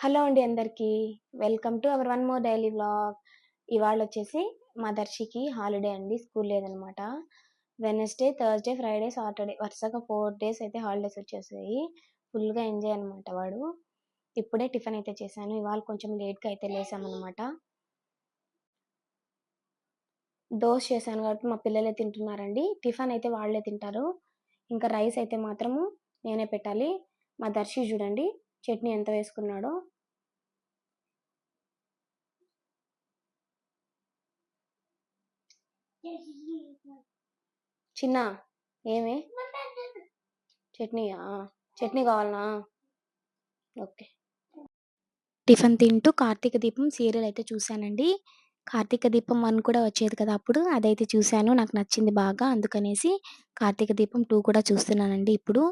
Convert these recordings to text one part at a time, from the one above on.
Hello అండి అందరికీ. Welcome to our one more daily vlog. ఇవాళొచ్చేసి మా దర్శికి హాలిడే అండి. స్కూల్ లేదనమాట. వెడ్నెస్‌డే, థర్స్‌డే, ఫ్రైడే, సాటర్‌డే వరుసగా 4 డేస్ అయితే హాలిడేస్ వచ్చేసాయి. ఫుల్‌గా ఎంజాయ్ అనమాట వాడు. ఇప్పుడే టిఫిన్ అయితే చేశాను. ఇవాళ కొంచెం లేట్‌గా అయితే లేసామనమాట. దోస చేశాను కాబట్టి మా పిల్లలే తింటున్నారండి. టిఫిన్ అయితే వాళ్ళే తింటారు. ఇంకా రైస్ అయితే మాత్రము నేనే పెట్టాలి. మా దర్శి చూడండి చట్నీ ఎంత వేసుకున్నాడో. చిన్నా ఏమి? చట్నీయా? చట్నీ కావాలనా? ఓకే. టిఫిన్ తింటూ 'కార్తీక దీపం' సీరియల్ అయితే చూశానండి. 'కార్తీక దీపం 1' కూడా వచ్చేది కదా అప్పుడు. అదైతే చూశాను. నాకు నచ్చింది బాగా. అందుకనేసి 'కార్తీక దీపం 2' కూడా చూస్తున్నానండి ఇప్పుడు.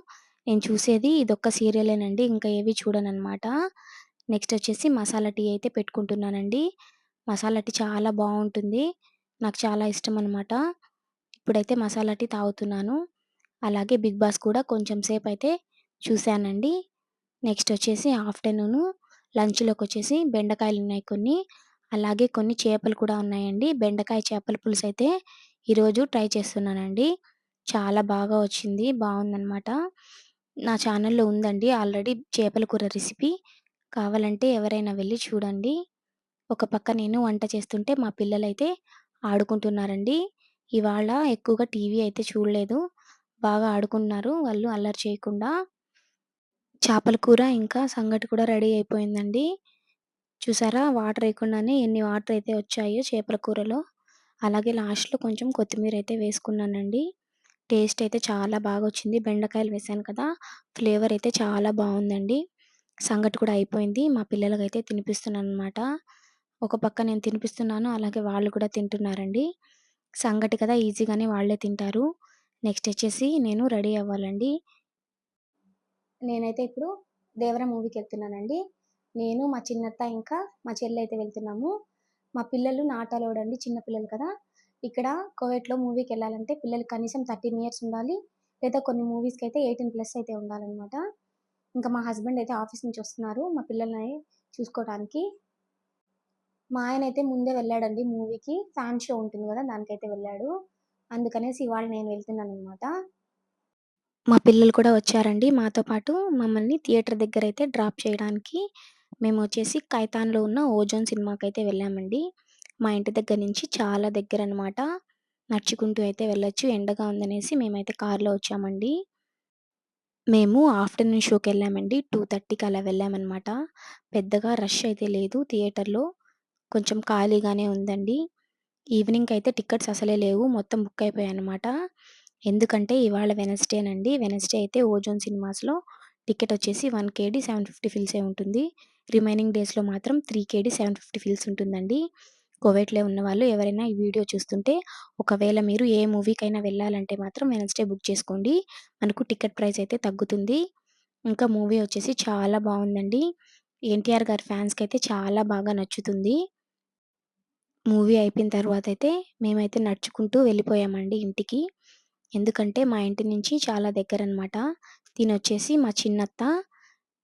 నేను చూసేది ఇదొక్క సీరియలేనండి. ఇంకా ఏవి చూడననమాట. నెక్స్ట్ వచ్చేసి మసాలా టీ అయితే పెట్టుకుంటున్నానండి. మసాలా టీ చాలా బావుంటుంది. నాకు చాలా ఇష్టమనమాట. ఇప్పుడైతే మసాలా టీ తాగుతున్నాను. అలాగే 'బిగ్ బాస్' కూడా కొంచెం సేపయితే చూశానండి. నెక్స్ట్ వచ్చేసి ఆఫ్టర్‌నూను లంచ్‌లోకొచ్చేసి బెండకాయలున్నాయి కొన్ని. అలాగే కొన్ని చేపలు కూడా ఉన్నాయండి. బెండకాయ చేపల పులుసయితే ఈరోజు ట్రై చేస్తున్నానండి. చాలా బాగా వచ్చింది. బావుందనమాట. నా ఛానల్‌లో ఉందండి ఆల్రెడీ చేపల కూర రెసిపీ. కావాలంటే ఎవరైనా వెళ్లి చూడండి. ఒక పక్క నేను వంట చేస్తుంటే మా పిల్లలైతే ఆడుకుంటున్నారండి. ఇవాళ ఎక్కువగా టీవీ అయితే చూడలేదు. బాగా ఆడుకున్నారు వాళ్ళు అల్లరి చేయకుండా. చేపల కూర ఇంకా సంగటి కూడా రెడీ అయిపోయిందండి. చూసారా వాటరేయకుండానే ఎన్ని వాటరయితే వచ్చాయో చేపల కూరలో. అలాగే లాస్ట్‌లో కొంచెం కొత్తిమీరైతే వేసుకున్నానండి. టేస్ట్ అయితే చాలా బాగొచ్చింది. బెండకాయలు వేశాను కదా! ఫ్లేవర్ అయితే చాలా బావుందండి. సంగటి కూడా అయిపోయింది. మా పిల్లలకైతే తినిపిస్తున్నాననమాట. ఒక పక్క నేను తినిపిస్తున్నాను. అలాగే వాళ్ళు కూడా తింటున్నారండి. సంగటి కదా ఈజీగానే వాళ్ళే తింటారు. నెక్స్ట్ వచ్చేసి నేను రెడీ అవ్వాలండి. నేనైతే ఇప్పుడు 'దేవర' మూవీకెళ్తున్నానండి. నేను, మా చిన్నత్త ఇంకా మా చెల్లయితే వెళ్తున్నాము. మా పిల్లలు నాట్ అలౌడ్ అండి. చిన్న పిల్లలు కదా! ఇక్కడ కువైట్‌లో మూవీకెళ్ళాలంటే పిల్లలకి కనీసం 13 ఇయర్స్ ఉండాలి. లేదా కొన్ని మూవీస్‌కైతే 18+ అయితే ఉండాలనమాట. ఇంకా మా హస్బెండ్ అయితే ఆఫీస్ నుంచి వస్తున్నారు మా పిల్లల్ని చూసుకోవటానికి. మా ఆయనైతే ముందే వెళ్ళాడండి మూవీకి. ఫ్యాన్ షో ఉంటుంది గదా! దానికైతే వెళ్ళాడు. అందుకనేసి ఇవాళ నేను వెళ్తున్నాననమాట. మా పిల్లలు కూడా వచ్చారండి మాతో పాటు. మమ్మల్ని థియేటర్ దగ్గరైతే డ్రాప్ చేయడానికి మేమొచ్చేసి కైతాన్‌లో ఉన్న ఓజోన్ సినిమాకైతే వెళ్ళామండి. మా ఇంటి దగ్గర నుంచి చాలా దగ్గరనమాట. నడుచుకుంటూ అయితే వెళ్ళొచ్చు. ఎండగా ఉందనేసి మేమైతే కార్‌లో వచ్చామండి. మేము ఆఫ్టర్‌నూన్ షోకెళ్ళామండి. 2:30కి అలా వెళ్ళామనమాట. పెద్దగా రష్ అయితే లేదు థియేటర్‌లో. కొంచెం ఖాళీగానే ఉందండి. ఈవినింగ్‌కైతే టికెట్స్ అసలే లేవు. మొత్తం బుక్ అయిపోయాయనమాట. ఎందుకంటే ఇవాళ వెడ్నెస్‌డేనండి. వెడ్నెస్‌డే అయితే ఓజోన్ సినిమాస్‌లో టికెట్ వచ్చేసి 1 కేడీ 750 ఫిల్సే ఉంటుంది. రిమైనింగ్ డేస్‌లో మాత్రం 3 కేడీ 750 ఫిల్స్ ఉంటుందండి. కువైట్‌లో ఉన్నవాళ్ళు ఎవరైనా ఈ వీడియో చూస్తుంటే ఒకవేళ మీరు ఏ మూవీకైనా వెళ్ళాలంటే మాత్రం వెడ్నెస్‌డే బుక్ చేసుకోండి. మనకు టికెట్ ప్రైస్ అయితే తగ్గుతుంది. ఇంకా మూవీ వచ్చేసి చాలా బావుందండి. ఎన్టీఆర్ గారి ఫ్యాన్స్‌కైతే చాలా బాగా నచ్చుతుంది. మూవీ అయిపోయిన తర్వాతయితే మేమైతే నడుచుకుంటూ వెళ్ళిపోయామండి ఇంటికి. ఎందుకంటే మా ఇంటి నుంచి చాలా దగ్గరనమాట. తినొచ్చేసి మా చిన్నత్త,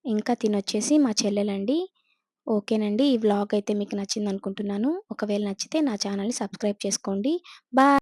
ఇంకా తినొచ్చేసి మా చెల్లెలండి. ఓకేనండి. ఈ వ్లాగ్ అయితే మీకు నచ్చిందనుకుంటున్నాను. ఒకవేళ నచ్చితే నా ఛానల్‌ని సబ్స్క్రైబ్ చేసుకోండి. బాయ్.